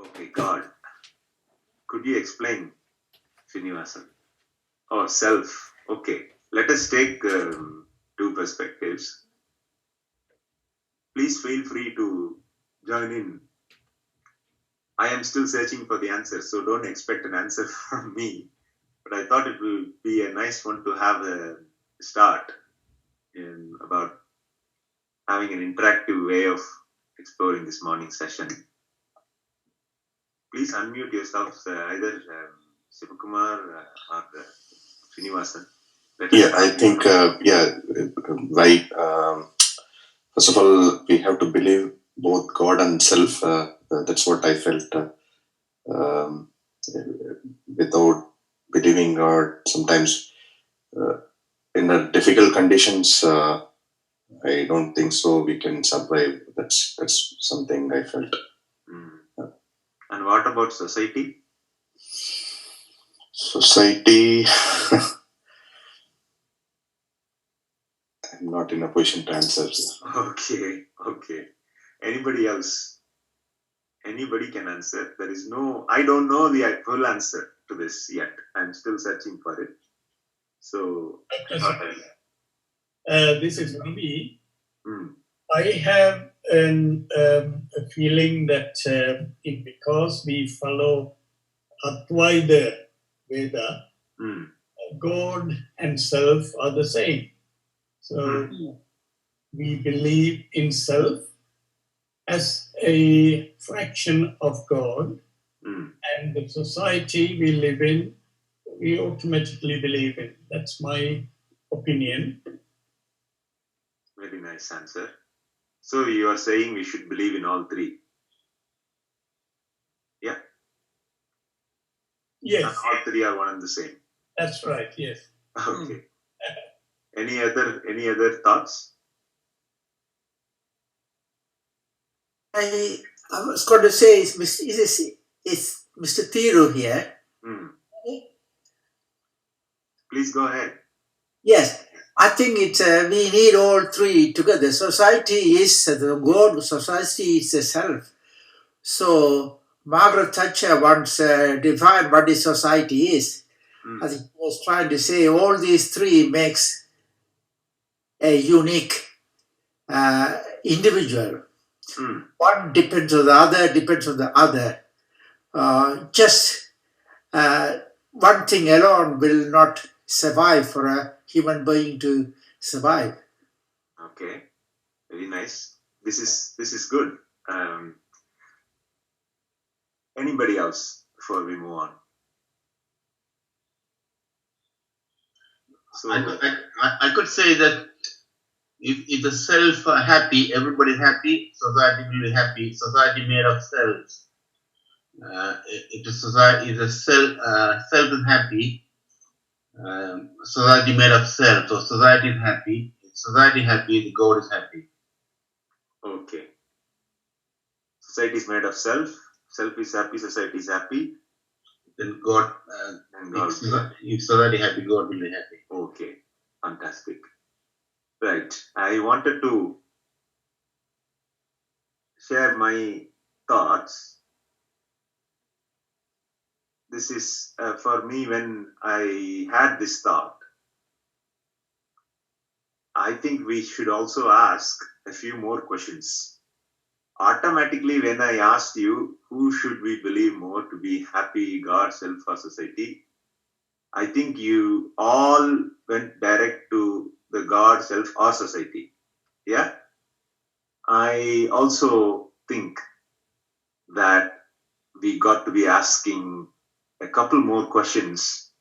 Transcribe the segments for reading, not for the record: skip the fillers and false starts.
Okay, God. Could you explain Srinivasan? Oh, self. Okay. Let us take two perspectives. Please feel free to join in. I am still searching for the answer, so don't expect an answer from me. But I thought it will be a nice one to have a start in about having an interactive way of exploring this morning session. Please unmute yourselves, either Sivakumar or Srinivasan. I think, right. First of all, we have to believe both God and self. That's what I felt. Um, Without believing God, sometimes in difficult conditions, I don't think so we can survive. That's something I felt. And what about society? Society, I'm not in a position to answer. Okay. Anybody else? Anybody can answer. There is no, I don't know the full answer to this yet. I'm still searching for it. So, this is Ravi. I have a feeling that because we follow Advaita Veda, God and self are the same. So we believe in self as a fraction of God, and the society we live in, we automatically believe in. That's my opinion. Very nice answer. So you are saying we should believe in all three? Yeah. Yes. And all three are one and the same. That's right. Yes. Okay. Any other thoughts? I was going to say is Mr. Thiru here. Please go ahead. Yes, I think it's we need all three together. Society is the God. Society is the self. So Margaret Thatcher once defined what is society is. I think he was trying to say all these three makes a unique individual. One depends on the other, depends on the other. Just one thing alone will not survive for a human being to survive. Okay, very nice. This is good. Anybody else before we move on? So I could say that if the self are happy, everybody is happy, society will be happy. Society made of selves. If the society is a self is happy, society made of self. So society is happy. If society happy, the God is happy. Okay. Society is made of self. Self is happy. Society is happy. Then God. If society happy, God will be happy. Okay. Fantastic. Right. I wanted to share my thoughts. This is for me when I had this thought. I think we should also ask a few more questions. Automatically, when I asked you, who should we believe more to be happy, God, self, or society? I think you all went direct to the God, self, or society. Yeah? I also think that we got to be asking a couple more questions.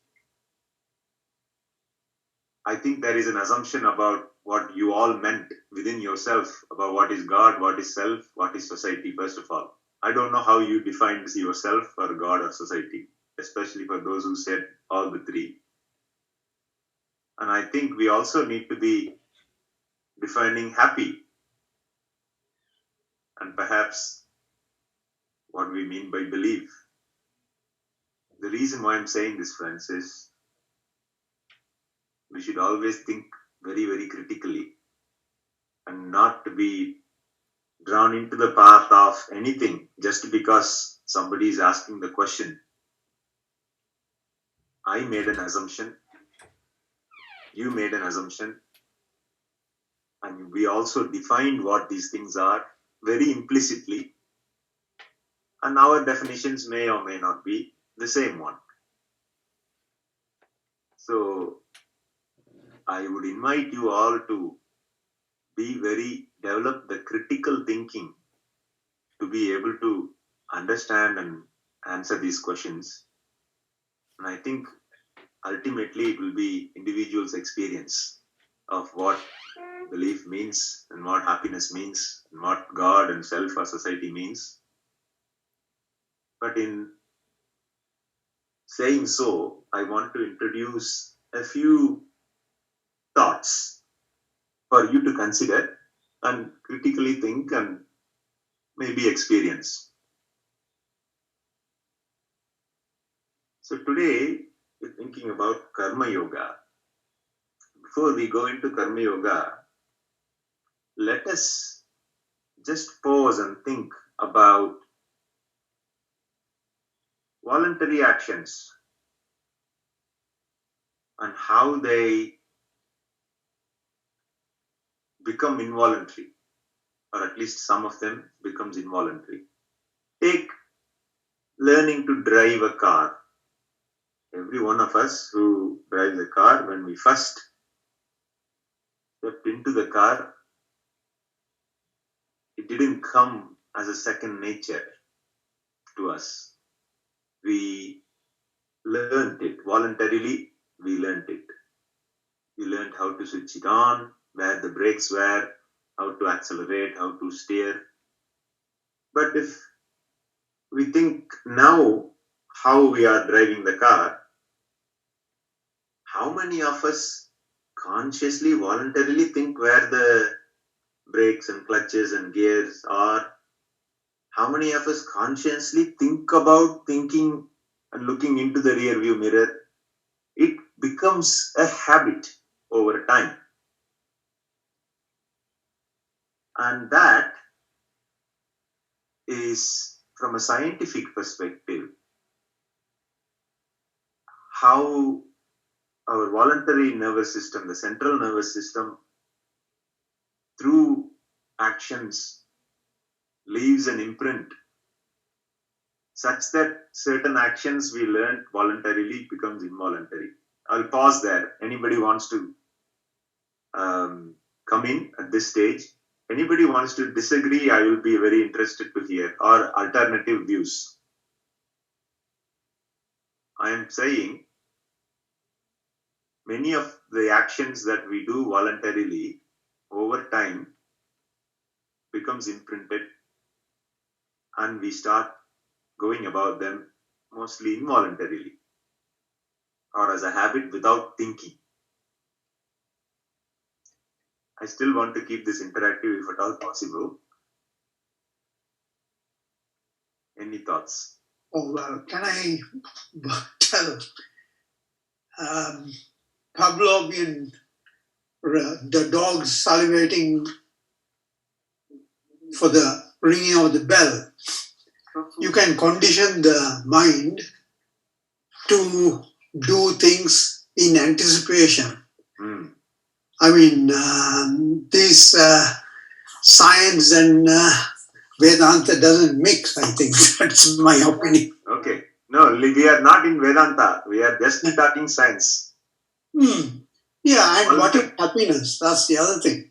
I think there is an assumption about what you all meant within yourself about what is God, what is self, what is society, first of all. I don't know how you defined yourself or God or society, especially for those who said all the three. And I think we also need to be defining happy and perhaps what we mean by belief. The reason why I'm saying this, friends, is we should always think very, very critically and not to be drawn into the path of anything just because somebody is asking the question, I made an assumption, you made an assumption, and we also defined what these things are very implicitly, and our definitions may or may not be the same one. So I would invite you all to develop the critical thinking to be able to understand and answer these questions. And I think ultimately it will be individuals' experience of what belief means and what happiness means and what God and self or society means. But in saying so, I want to introduce a few thoughts for you to consider and critically think and maybe experience. So today, we're thinking about Karma Yoga. Before we go into Karma Yoga, let us just pause and think about voluntary actions and how they become involuntary, or at least some of them becomes involuntary. Take learning to drive a car. Every one of us who drives a car, when we first stepped into the car, it didn't come as a second nature to us. We learned it voluntarily. We learned it. We learned how to switch it on, where the brakes were, how to accelerate, how to steer. But if we think now how we are driving the car, how many of us consciously, voluntarily think where the brakes and clutches and gears are? How many of us consciously think about thinking and looking into the rear view mirror? It becomes a habit over time. And that is, from a scientific perspective, how our voluntary nervous system, the central nervous system, through actions, leaves an imprint such that certain actions we learned voluntarily becomes involuntary. I'll pause there. Anybody wants to come in at this stage? Anybody wants to disagree? I will be very interested to hear, or alternative views. I am saying many of the actions that we do voluntarily over time becomes imprinted, and we start going about them mostly involuntarily or as a habit without thinking. I still want to keep this interactive if at all possible. Any thoughts? Oh, well, can I tell Pavlovian, the dogs salivating for the ringing of the bell? You can condition the mind to do things in anticipation. I mean, this science and Vedanta doesn't mix, I think. That's my opinion. Okay. No, we are not in Vedanta. We are just talking science. Yeah, and what is happiness? That's the other thing.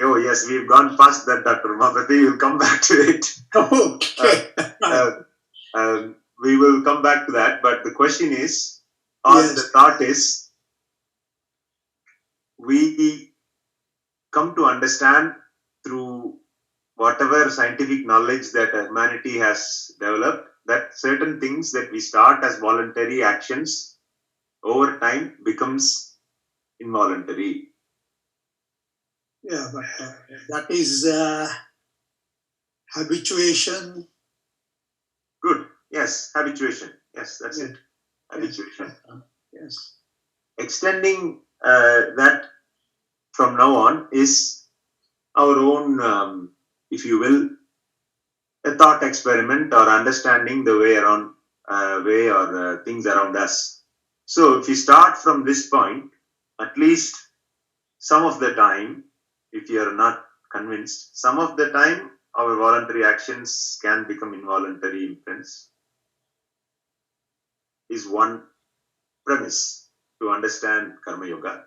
Oh, yes, we've gone past that, Dr. Mahapati. We'll come back to it. Okay. We will come back to that. But the question is, or the thought is, we come to understand through whatever scientific knowledge that humanity has developed, that certain things that we start as voluntary actions over time becomes involuntary. Yeah, but that is habituation. Good. Yes, habituation. Yes, that's it. Habituation. Yes. Extending that from now on is our own, if you will, a thought experiment or understanding the way around, things around us. So if you start from this point, at least some of the time, if you are not convinced, some of the time our voluntary actions can become involuntary imprints, is one premise to understand Karma Yoga.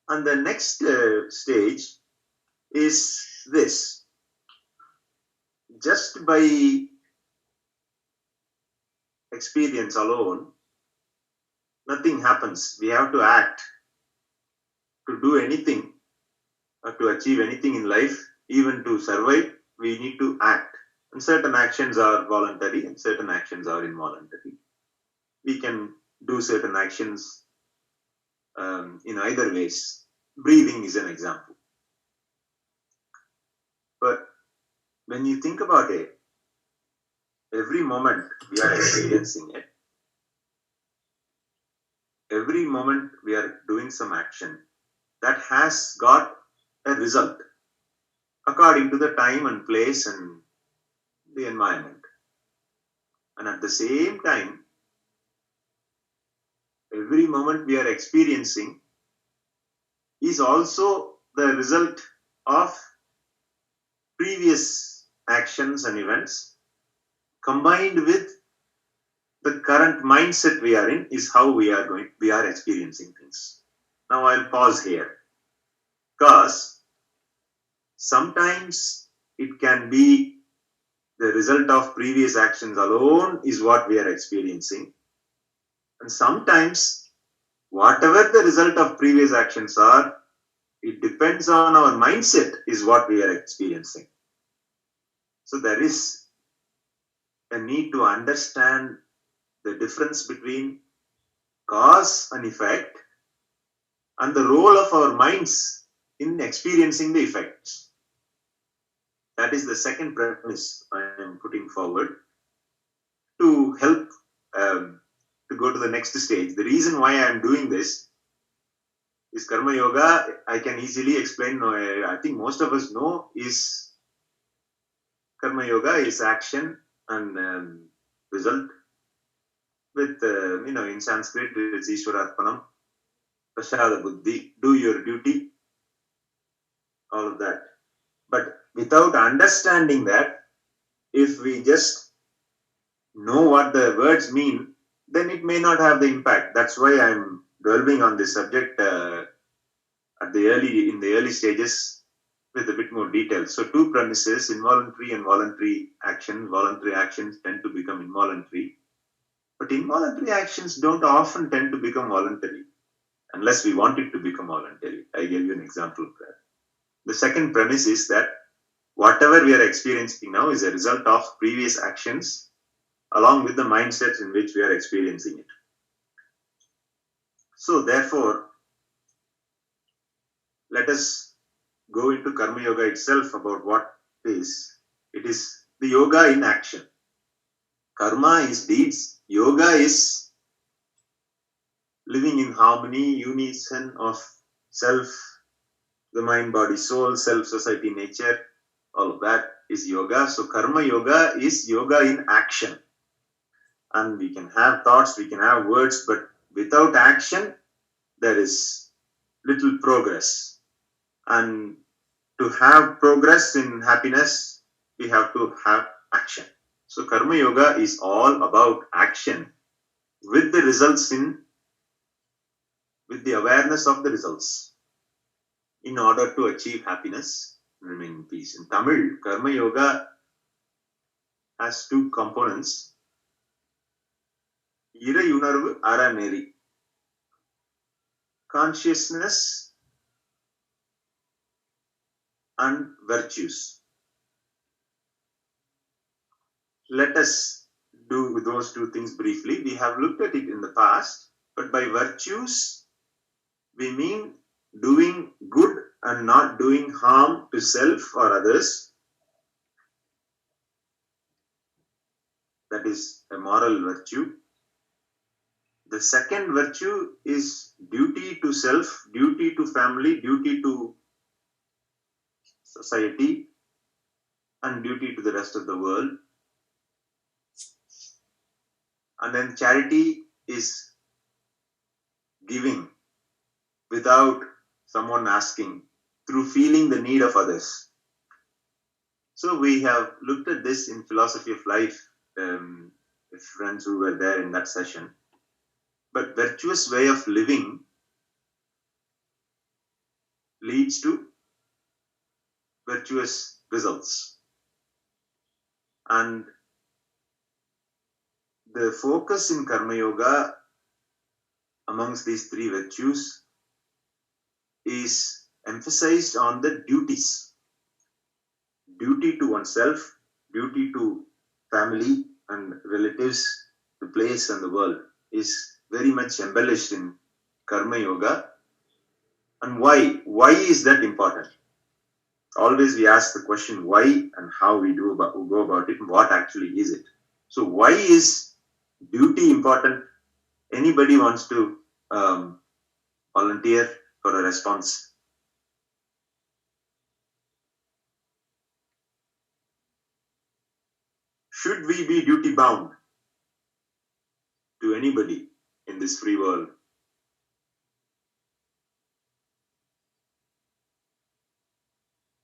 And the next stage is this. Just by experience alone, nothing happens. We have to act. To do anything, or to achieve anything in life, even to survive, we need to act. And certain actions are voluntary and certain actions are involuntary. We can do certain actions in either ways. Breathing is an example. But when you think about it, every moment we are experiencing it. Every moment we are doing some action that has got a result according to the time and place and the environment. And at the same time, every moment we are experiencing is also the result of previous actions and events combined with the current mindset we are in is how we are experiencing things. Now I'll pause here, because sometimes it can be the result of previous actions alone is what we are experiencing. And sometimes whatever the result of previous actions are, it depends on our mindset is what we are experiencing. So there is a need to understand the difference between cause and effect and the role of our minds in experiencing the effects. That is the second premise I am putting forward to help to go to the next stage. The reason why I am doing this is Karma Yoga, I can easily explain, I think most of us know, is Karma Yoga is action and result. With, in Sanskrit, it's Ishwararpanam, Prasada Buddhi, do your duty, all of that. But without understanding that, if we just know what the words mean, then it may not have the impact. That's why I'm dwelling on this subject in the early stages with a bit more detail. So two premises, involuntary and voluntary actions. Voluntary actions tend to become involuntary. But involuntary actions don't often tend to become voluntary unless we want it to become voluntary. I gave you an example of that. The second premise is that whatever we are experiencing now is a result of previous actions along with the mindsets in which we are experiencing it. So therefore, let us go into Karma Yoga itself about what it is. It is the yoga in action. Karma is deeds. Yoga is living in harmony, unison of self, the mind, body, soul, self, society, nature. All of that is yoga. So Karma Yoga is yoga in action. And we can have thoughts, we can have words, but without action, there is little progress. And to have progress in happiness, we have to have action. So Karma Yoga is all about action with the results with the awareness of the results in order to achieve happiness and remain in peace. In Tamil, Karma Yoga has two components. Irayunarvu Araneri. Consciousness and virtues. Let us do those two things briefly. We have looked at it in the past, but by virtues, we mean doing good and not doing harm to self or others. That is a moral virtue. The second virtue is duty to self, duty to family, duty to society, and duty to the rest of the world. And then charity is giving without someone asking, through feeling the need of others. So we have looked at this in philosophy of life, with friends who were there in that session. But virtuous way of living leads to virtuous results. And the focus in Karma Yoga amongst these three virtues is emphasized on the duties. Duty to oneself, duty to family and relatives, the place and the world is very much embellished in Karma Yoga. And why? Why is that important? Always we ask the question why and how we go about it and what actually is it. So why is duty important? Anybody wants to volunteer for a response? Should we be duty bound to anybody in this free world?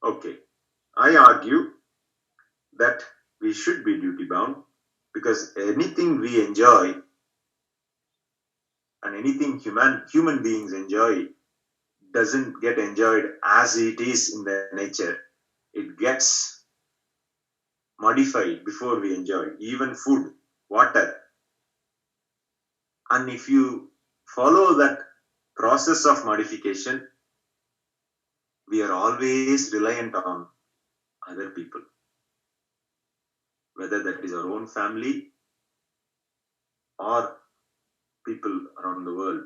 Okay, I argue that we should be duty bound because anything we enjoy and anything human beings enjoy doesn't get enjoyed as it is in their nature. It gets modified before we enjoy, even food, water. And if you follow that process of modification, we are always reliant on other people, whether that is our own family or people around the world.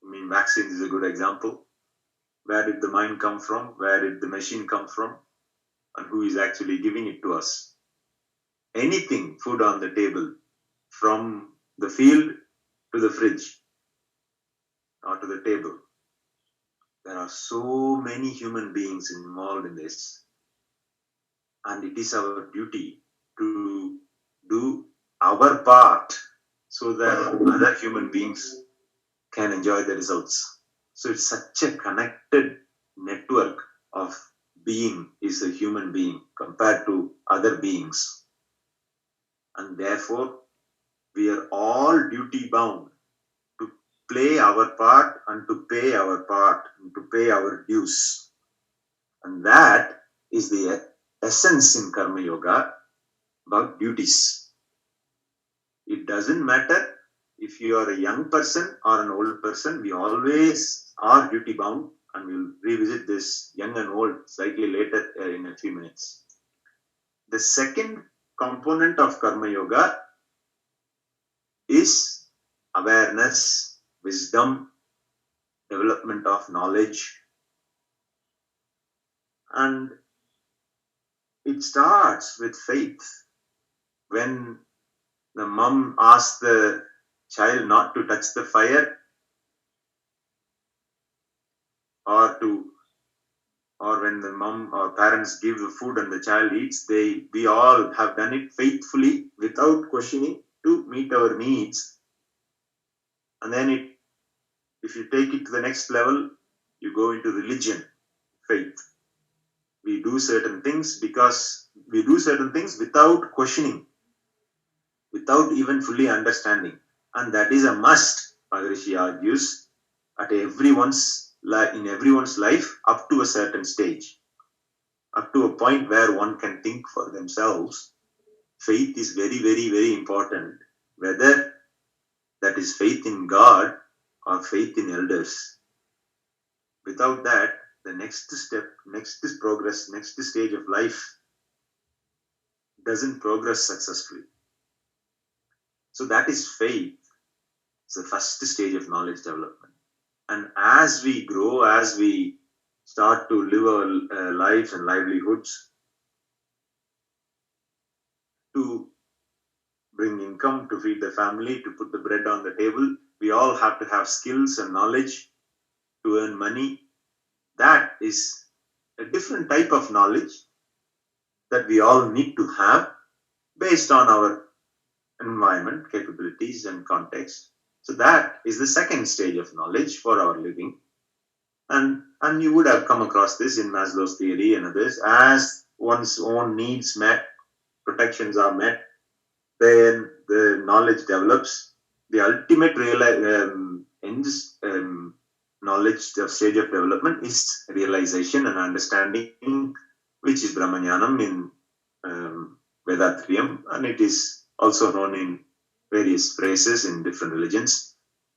I mean, vaccines is a good example. Where did the mind come from? Where did the machine come from? And who is actually giving it to us? Anything, food on the table, from the field to the fridge or to the table. There are so many human beings involved in this. And it is our duty to do our part so that other human beings can enjoy the results. So it's such a connected network of being is a human being compared to other beings. And therefore, we are all duty bound to play our part and to pay our part and to pay our dues. And that is the essence in Karma Yoga about duties. It doesn't matter if you are a young person or an old person, we always are duty bound, and we'll revisit this young and old slightly later in a few minutes. The second component of Karma Yoga is awareness, wisdom, development of knowledge. And it starts with faith. When the mom asks the child not to touch the fire, or when the mom or parents give the food and the child eats, we all have done it faithfully without questioning to meet our needs. And then if you take it to the next level, you go into religion, faith. We do certain things because we do certain things without questioning, without even fully understanding. And that is a must, Maharishi argues, in everyone's life up to a certain stage. Up to a point where one can think for themselves. Faith is very, very, very important. Whether that is faith in God or faith in elders. Without that, the next step, next progress, next stage of life doesn't progress successfully. So that is faith. It's the first stage of knowledge development. And as we grow, as we start to live our lives and livelihoods, to bring income, to feed the family, to put the bread on the table, we all have to have skills and knowledge to earn money. That is a different type of knowledge that we all need to have based on our environment, capabilities, and context. So that is the second stage of knowledge for our living. And you would have come across this in Maslow's theory and others. As one's own needs met, protections are met, then the knowledge develops. The ultimate knowledge stage of development is realization and understanding, which is Brahmanyanam in Vedatriyam, and it is also known in various phrases in different religions.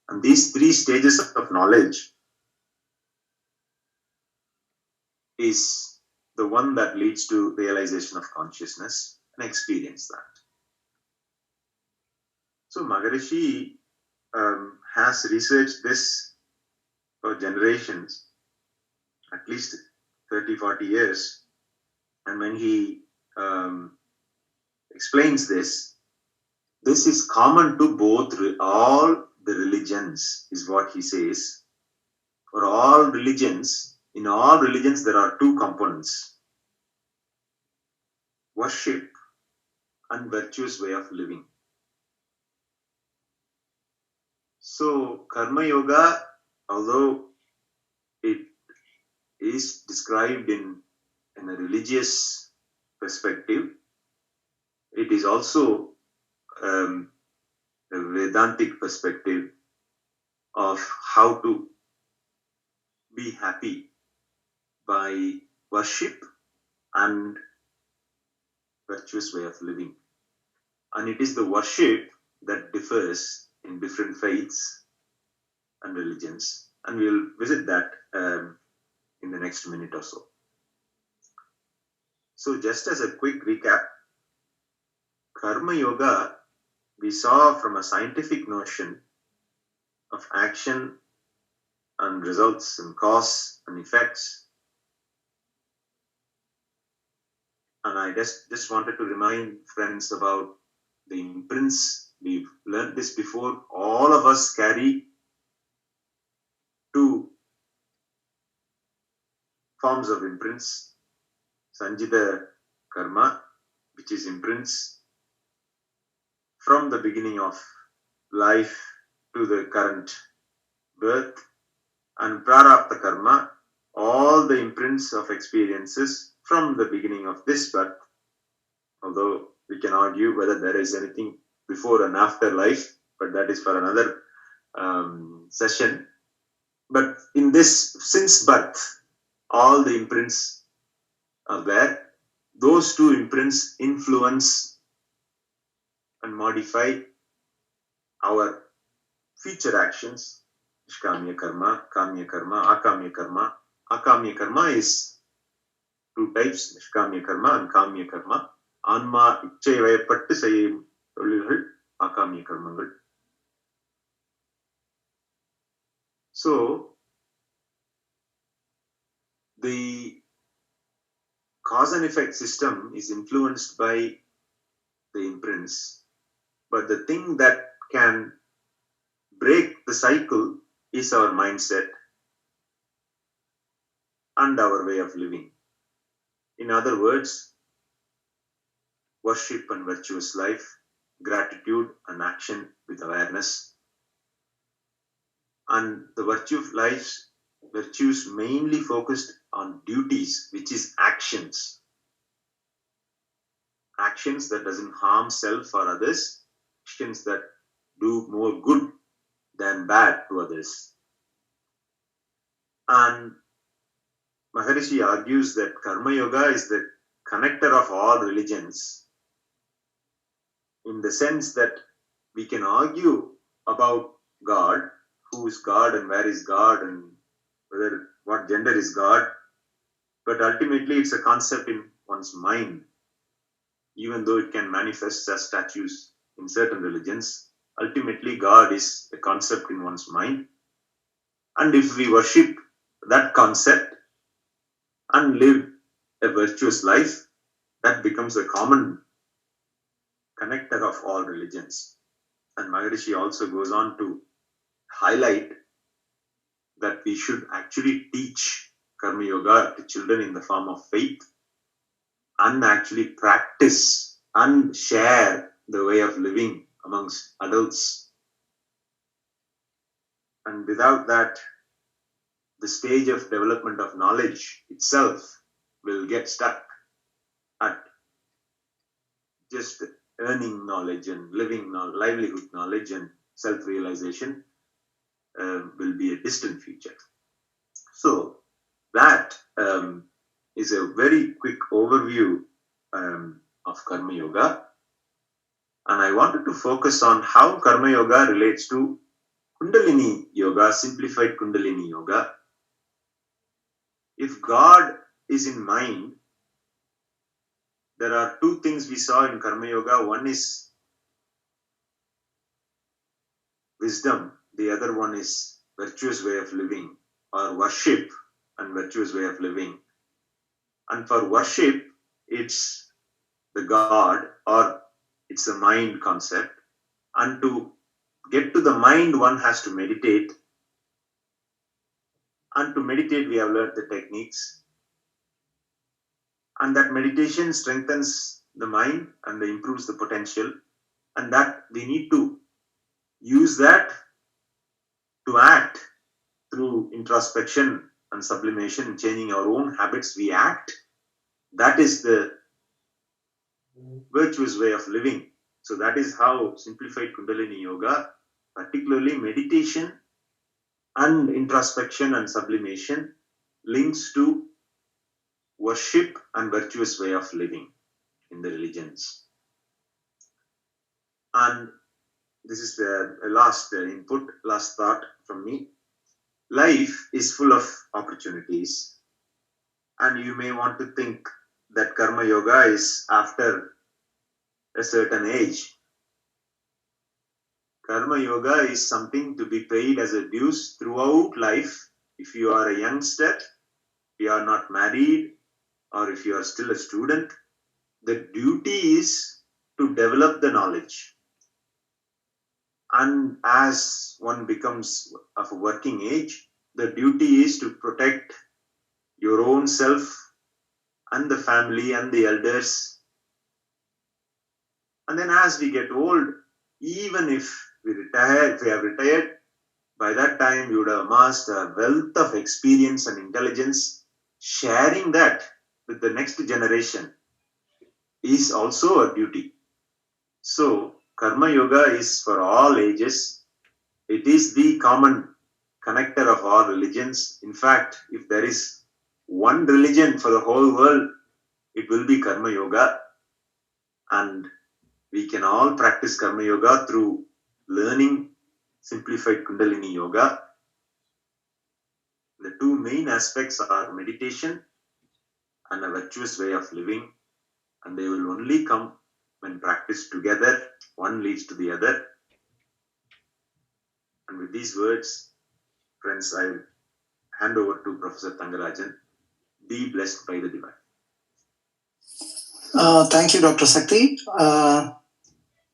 And these three stages of knowledge is the one that leads to realization of consciousness and experience that. So Maharishi has researched this for generations, at least 30, 40 years. And when he explains this is common to all the religions, is what he says. For all religions, in all religions, there are two components: worship and virtuous way of living. So, Karma Yoga, although it is described in a religious perspective, it is also a Vedantic perspective of how to be happy by worship and virtuous way of living. And it is the worship that differs in different faiths and religions. And we'll visit that in the next minute or so. So just as a quick recap, Karma Yoga, we saw from a scientific notion of action and results and cause and effects. And I just wanted to remind friends about the imprints. We've learned this before. All of us carry two forms of imprints. Sanjita Karma, which is imprints from the beginning of life to the current birth, and Prarabdha Karma, all the imprints of experiences from the beginning of this birth, although we can argue whether there is anything before and after life, but that is for another session. But in this, since birth, all the imprints are there. Those two imprints influence and modify our future actions. Nishkamya karma, kamya karma, akamya karma. Akamya karma is two types, Nishkamya karma and kamya karma. Anma ichchai vayapattu seyyum tolilgal akamya karmangal. So, the cause and effect system is influenced by the imprints, but the thing that can break the cycle is our mindset and our way of living. In other words, worship and virtuous life, gratitude and action with awareness. And the virtues mainly focused on duties, which is actions. Actions that doesn't harm self or others, actions that do more good than bad to others. And Maharishi argues that Karma Yoga is the connector of all religions, in the sense that we can argue about God, who is God and where is God and what gender is God, but ultimately it's a concept in one's mind, even though it can manifest as statues in certain religions. Ultimately, God is a concept in one's mind. And if we worship that concept and live a virtuous life, that becomes a common connector of all religions. And Maharishi also goes on to highlight that we should actually teach Karma Yoga to children in the form of faith and actually practice and share the way of living amongst adults. And without that, the stage of development of knowledge itself will get stuck at just earning knowledge and living livelihood knowledge, and self-realization will be a distant future. So that is a very quick overview of Karma Yoga. And I wanted to focus on how Karma Yoga relates to Kundalini Yoga, simplified Kundalini Yoga. If God is in mind, there are two things we saw in Karma Yoga. One is wisdom, the other one is virtuous way of living, or worship and virtuous way of living. And for worship, it's the God, or it's the mind concept. And to get to the mind, one has to meditate. And to meditate, we have learned the techniques. And that meditation strengthens the mind and improves the potential. And that we need to use that to act through introspection and sublimation, changing our own habits, we act. That is the virtuous way of living. So that is how simplified Kundalini Yoga, particularly meditation and introspection and sublimation, links to worship and virtuous way of living in the religions. And this is the last input, last thought from me. Life is full of opportunities, and you may want to think that Karma Yoga is after a certain age. Karma Yoga is something to be paid as a dues throughout life. If you are a youngster, if you are not married, or if you are still a student, the duty is to develop the knowledge. And as one becomes of a working age, the duty is to protect your own self and the family and the elders. And then as we get old, even if we have retired, by that time you would have amassed a wealth of experience and intelligence. Sharing that with the next generation is also a duty. So Karma Yoga is for all ages. It is the common connector of all religions. In fact, if there is one religion for the whole world, it will be Karma Yoga. And we can all practice Karma Yoga through learning simplified Kundalini Yoga. The two main aspects are meditation and a virtuous way of living. And they will only come when practiced together. One leads to the other. And with these words, friends, I will hand over to Professor Thangarajan. Be blessed by the divine. Thank you, Dr. Sakti.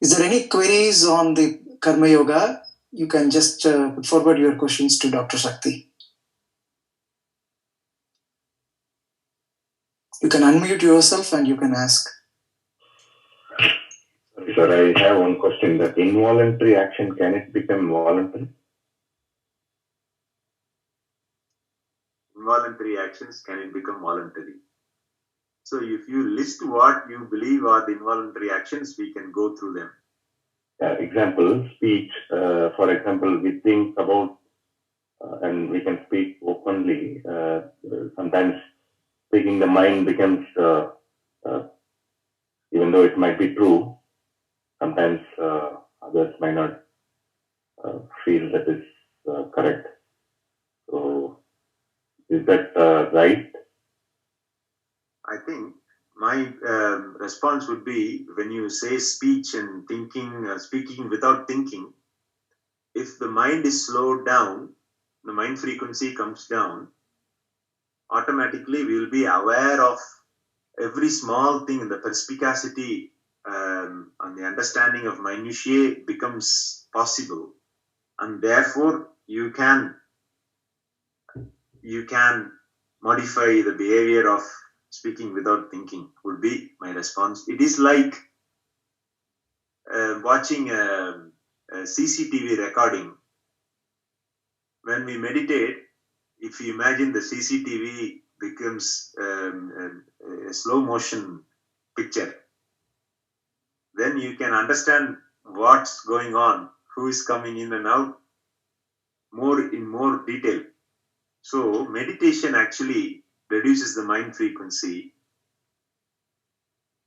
Is there any queries on the Karma Yoga? You can just put forward your questions to Dr. Sakti. You can unmute yourself and you can ask. Sir, I have one question. That involuntary action, can it become voluntary? Involuntary actions, can it become voluntary? So if you list what you believe are the involuntary actions, we can go through them. Example, speech. For example, we think about and we can speak openly. Sometimes speaking the mind becomes, even though it might be true, sometimes others might not feel that is correct. So, is that right? I think my response would be, when you say speech and thinking, speaking without thinking, if the mind is slowed down, the mind frequency comes down, automatically we will be aware of every small thing. The perspicacity and the understanding of minutiae becomes possible, and therefore you can modify the behavior of speaking without thinking would be my response. It is like watching a CCTV recording. When we meditate, if you imagine the CCTV becomes a slow motion picture, then you can understand what's going on, who is coming in and out in more detail. So meditation actually reduces the mind frequency,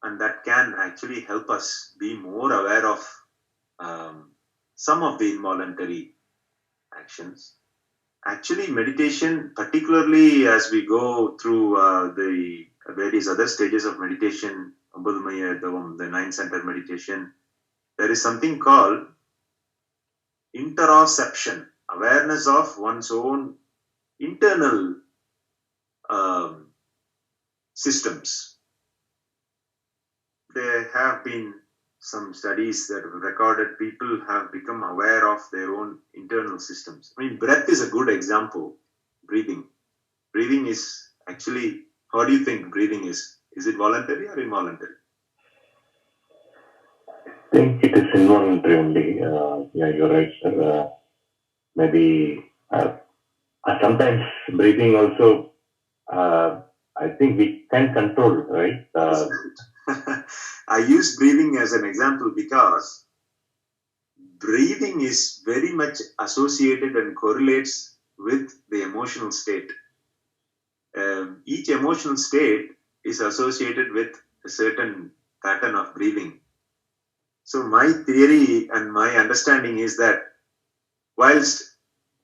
and that can actually help us be more aware of some of the involuntary actions. Actually, meditation, particularly as we go through the various other stages of meditation, the 9-center meditation, there is something called interoception, awareness of one's own internal systems. There have been some studies that have recorded people have become aware of their own internal systems. I mean, breath is a good example. Breathing. Breathing is actually, how do you think breathing is? Is it voluntary or involuntary? I think it is involuntary only. Yeah, you're right, sir. Maybe sometimes breathing also, I think we can control, right? I use breathing as an example because breathing is very much associated and correlates with the emotional state. Each emotional state is associated with a certain pattern of breathing. So my theory and my understanding is that whilst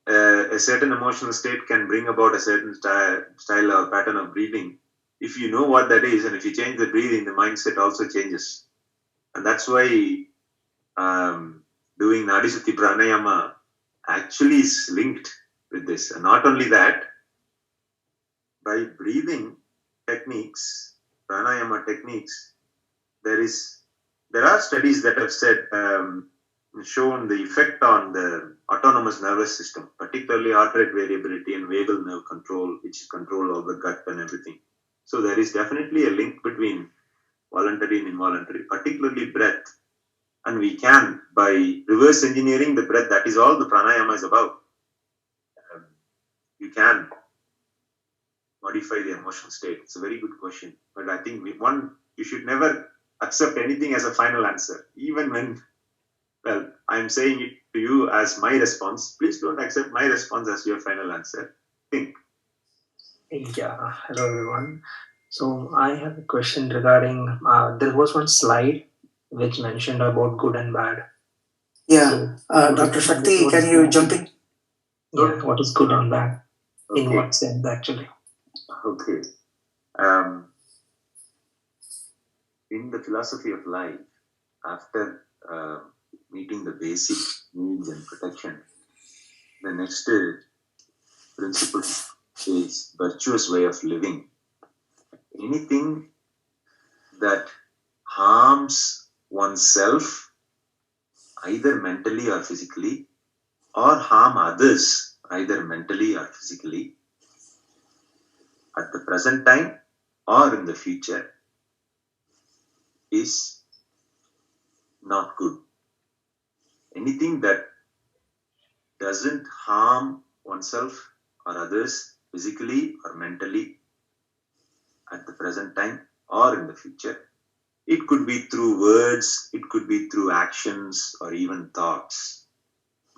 a certain emotional state can bring about a certain style or pattern of breathing, if you know what that is and if you change the breathing, the mindset also changes. And that's why doing Nadisuti Pranayama actually is linked with this. And not only that, by breathing techniques, pranayama techniques, there are studies that have said, shown the effect on the autonomous nervous system, particularly heart rate variability and vagal nerve control, which control all the gut and everything. So there is definitely a link between voluntary and involuntary, particularly breath. And we can, by reverse engineering the breath, that is all the pranayama is about. You can modify the emotional state. It's a very good question. But I think you should never accept anything as a final answer. Even when, well, I'm saying it to you as my response. Please don't accept my response as your final answer. Think. Yeah, hello everyone. So I have a question regarding, there was one slide which mentioned about good and bad. Yeah, so, Dr. Shakti, can you jump in? Yeah, what is good and bad? Okay. In what sense actually? Okay. In the philosophy of life, after meeting the basic needs and protection, the next principle is virtuous way of living. Anything that harms oneself, either mentally or physically, or harm others, either mentally or physically, at the present time or in the future, is not good. Anything that doesn't harm oneself or others physically or mentally at the present time or in the future, it could be through words, it could be through actions or even thoughts.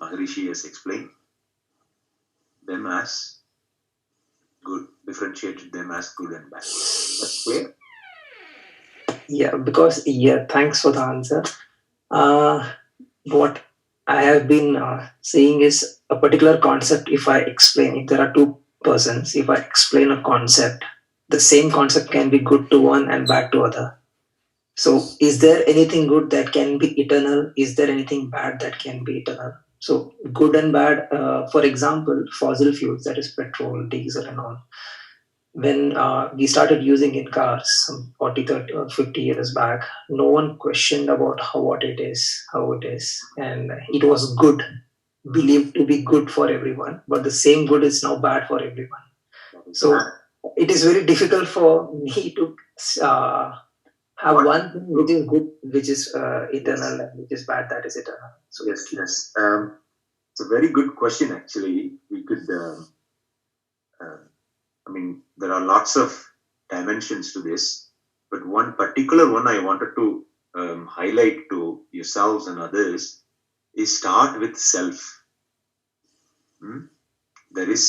Maharishi has explained them as good, differentiated them as good and bad. That's clear? Yeah, because, thanks for the answer. What I have been saying is a particular concept. If there are two persons, if I explain a concept, the same concept can be good to one and bad to other. So is there anything good that can be eternal? Is there anything bad that can be eternal? So good and bad, for example, fossil fuels, that is petrol, diesel and all. When we started using in cars some 40, 30 or 50 years back, no one questioned about how it is. And it was good, believed to be good for everyone. But the same good is now bad for everyone. So it is very difficult for me to have one thing which is good, which is eternal, and which is bad, that is eternal. So yes. It's a very good question. Actually, we could. There are lots of dimensions to this, but one particular one I wanted to highlight to yourselves and others is start with self. There is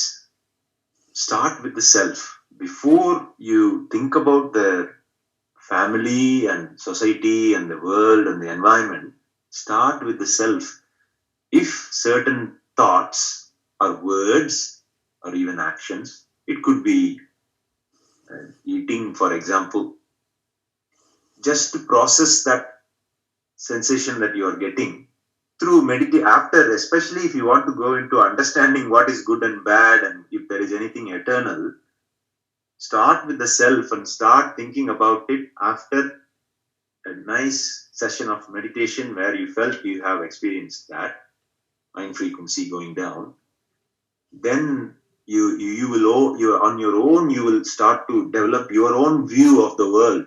start with the self before you think about the family and society and the world and the environment. Start with the self. If certain thoughts or words or even actions, it could be eating, for example, just to process that sensation that you are getting through meditation, after, especially if you want to go into understanding what is good and bad and if there is anything eternal, start with the self and start thinking about it after a nice session of meditation where you felt you have experienced that mind frequency going down. Then you will on your own, you will start to develop your own view of the world.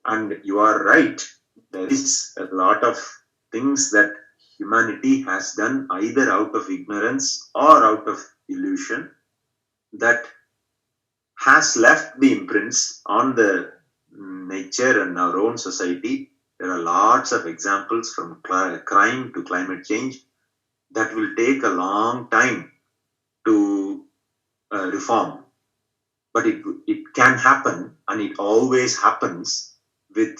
And you are right, there is a lot of things that humanity has done either out of ignorance or out of illusion that has left the imprints on the nature and our own society. There are lots of examples from crime to climate change that will take a long time to reform. But it can happen, and it always happens with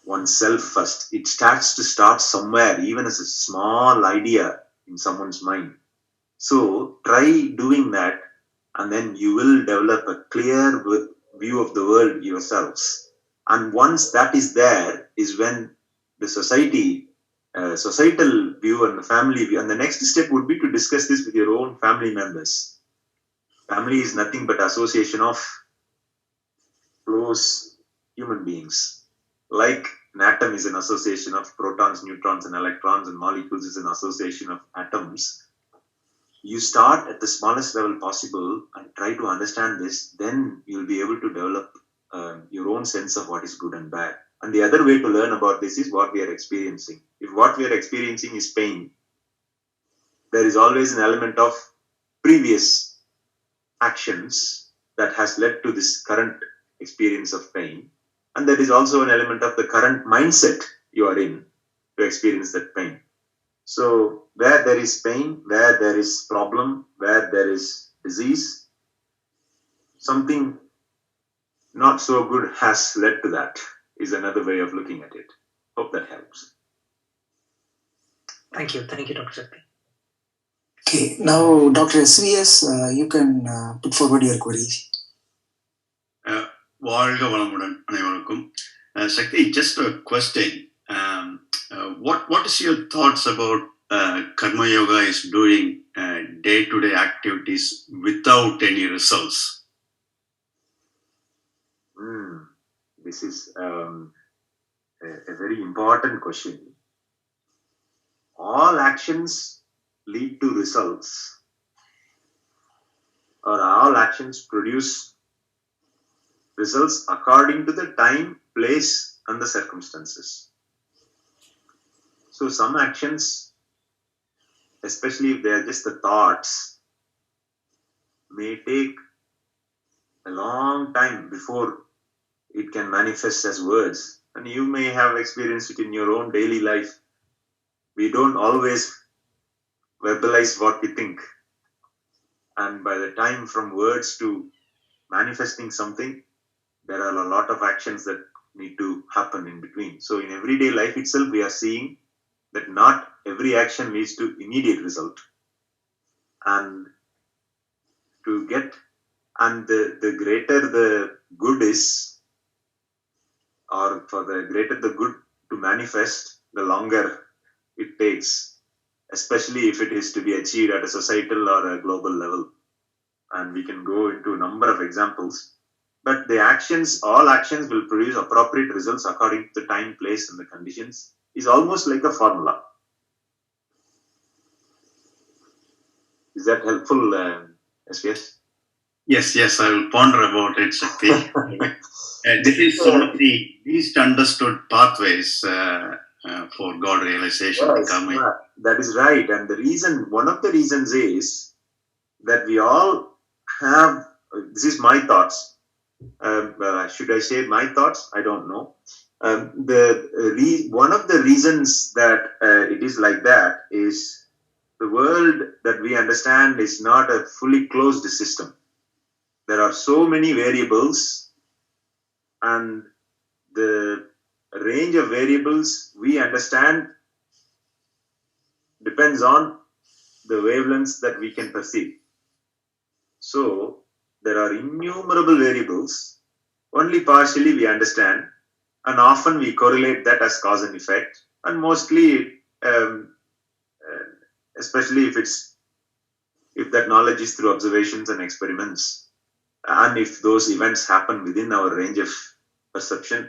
oneself first. It starts to start somewhere, even as a small idea in someone's mind. So try doing that, and then you will develop a clear view of the world yourselves. And once that is there, is when the societal view and the family view, and the next step would be to discuss this with your own family members. Family is nothing but association of close human beings. Like an atom is an association of protons, neutrons, and electrons, and molecules is an association of atoms. You start at the smallest level possible and try to understand this, then you'll be able to develop your own sense of what is good and bad. And the other way to learn about this is what we are experiencing. If what we are experiencing is pain, there is always an element of previous actions that has led to this current experience of pain. And there is also an element of the current mindset you are in to experience that pain. So where there is pain, where there is problem, where there is disease, something not so good has led to that, is another way of looking at it. Hope that helps. Thank you, Dr. Shakti. Okay, now Dr. SVS, you can put forward your queries. வாழ்க வளமுடன் அனைவருக்கும். Shakti, just a question. What is your thoughts about Karma Yoga is doing day-to-day activities without any results? This is a very important question. All actions lead to results, or all actions produce results according to the time, place, and the circumstances. So some actions, especially if they are just the thoughts, may take a long time before it can manifest as words. And you may have experienced it in your own daily life. We don't always verbalize what we think. And by the time from words to manifesting something, there are a lot of actions that need to happen in between. So in everyday life itself, we are seeing that not every action leads to immediate result. And the greater the good is, or for the greater the good to manifest, the longer it takes, especially if it is to be achieved at a societal or a global level. And we can go into a number of examples. But all actions will produce appropriate results according to the time, place, and the conditions. Is almost like a formula. Is that helpful, SVS? Yes, I will ponder about it, Shakti. This is one of the least understood pathways for God realization. Yes, that is right. And one of the reasons is that we all have, this is my thoughts. Should I share my thoughts? I don't know. One of the reasons that it is like that is the world that we understand is not a fully closed system. There are so many variables, and the range of variables we understand depends on the wavelengths that we can perceive. So there are innumerable variables, only partially we understand, and often we correlate that as cause and effect, and mostly, especially if that knowledge is through observations and experiments, and if those events happen within our range of perception,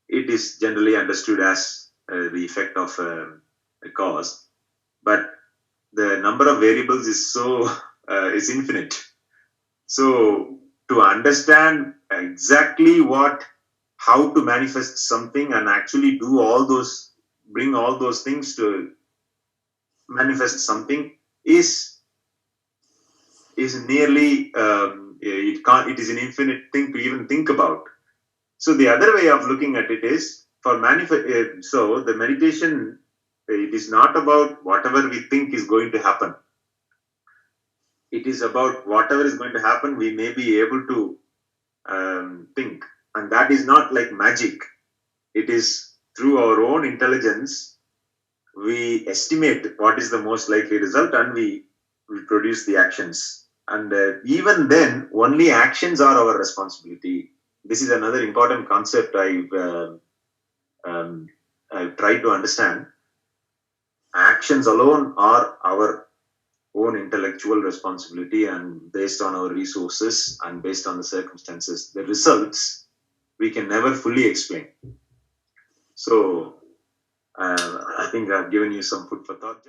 it is generally understood as the effect of a cause. But the number of variables is infinite. So to understand exactly how to manifest something and actually bring all those things to manifest something is nearly it is an infinite thing to even think about. So the other way of looking at it is so the meditation, it is not about whatever we think is going to happen. It is about whatever is going to happen, we may be able to think. And that is not like magic. It is through our own intelligence, we estimate what is the most likely result, and we produce the actions. And even then, only actions are our responsibility. This is another important concept I've tried to understand. Actions alone are our own intellectual responsibility, and based on our resources and based on the circumstances, the results we can never fully explain. So I think I've given you some food for thought.